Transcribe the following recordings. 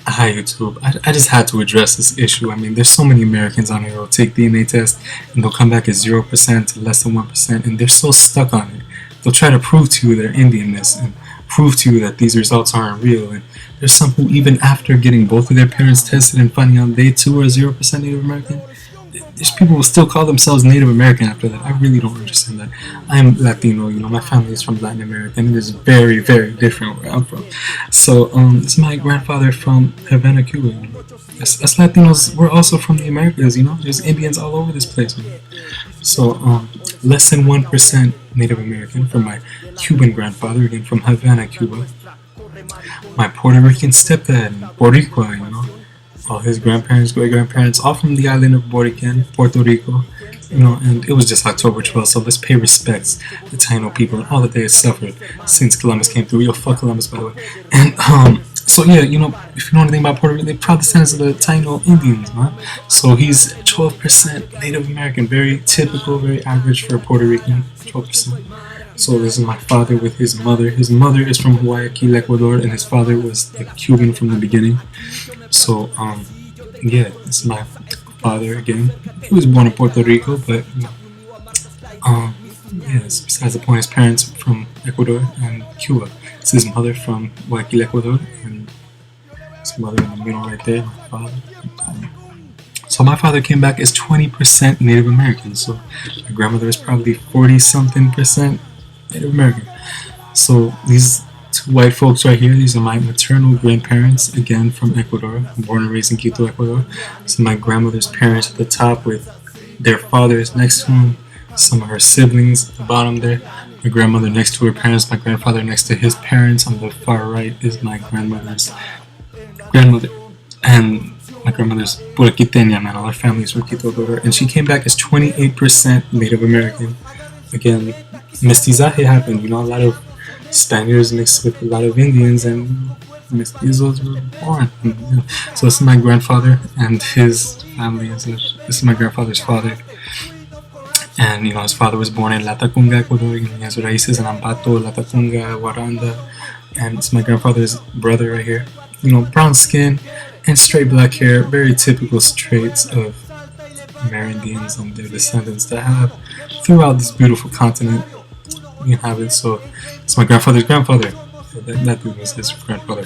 Hi YouTube. I just had to address this issue. I mean, there's so many Americans on here who'll take DNA tests and they'll come back at 0% to less than 1%, and they're so stuck on it. They'll try to prove to you their Indianness and prove to you that these results aren't real. And there's some who, even after getting both of their parents tested and finding out they too are 0% Native American, there's people who still call themselves Native American after that. I really don't understand that. I am Latino, my family is from Latin America, and it is very, very different where I'm from. So, this is my grandfather from Havana, Cuba. Us Latinos, we're also from the Americas, There's Indians all over this place, man. So, less than 1% Native American from my Cuban grandfather, again from Havana, Cuba. My Puerto Rican stepdad, Boricua, all his grandparents, great-grandparents, all from the island of Borican, Puerto Rico, and it was just October 12th, so let's pay respects to Taino people and all that they have suffered since Columbus came through. Yo, fuck Columbus, by the way. And, so yeah, if you know anything about Puerto Rico, they're proud descendants of the Taino Indians, man. So he's 12% Native American, very typical, very average for a Puerto Rican, 12%. So this is my father with his mother. His mother is from Guayaquil, Ecuador, and his father was a Cuban from the beginning. So, yeah, this is my father again. He was born in Puerto Rico, but, yeah, besides the point, his parents from Ecuador and Cuba. It's his mother from Guayaquil, Ecuador, and his mother in the middle right there, my father. So my father came back as 20% Native American, so my grandmother is probably 40-something% Native American. So these two white folks right here, these are my maternal grandparents, again from Ecuador. I'm born and raised in Quito, Ecuador. So my grandmother's parents at the top with their fathers next to them, some of her siblings at the bottom there. My grandmother next to her parents, my grandfather next to his parents. On the far right is my grandmother's grandmother. And my grandmother's Puraquiteña, man. All our families were Quito, Ecuador. And she came back as 28% Native American. Again, mestizaje happened, a lot of Spaniards mixed with a lot of Indians, and mestizos were born. So this is my grandfather and his family. This is my grandfather's father. And, his father was born in Latacunga, Ecuador, and he has raíces in Ambato, Latacunga, Guaranda. And it's my grandfather's brother right here. Brown skin and straight black hair, very typical traits of Amerindians and their descendants that have throughout this beautiful continent we inhabit. So it's my grandfather's grandfather. That dude was his grandfather.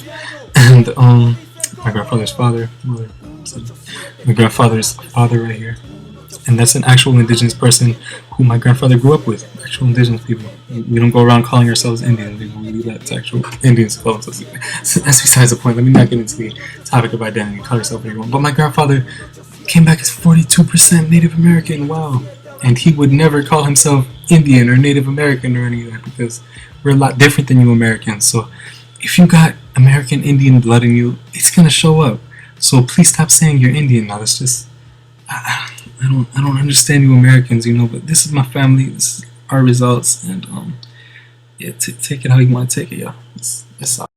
And my grandfather's father, mother, so my grandfather's father right here. And that's an actual indigenous person who my grandfather grew up with. Actual indigenous people. We don't go around calling ourselves Indians. We leave that to actual Indians to call themselves. So that's besides the point. Let me not get into the topic of identity. Call yourself what you want. But my grandfather came back as 42% Native American. Wow. And he would never call himself Indian or Native American or any of that, because we're a lot different than you Americans. So if you got American Indian blood in you, it's gonna show up. So please stop saying you're Indian now. That's just I don't understand you Americans, but this is my family, this is our results, and yeah, take it how you want to take it, yo. It's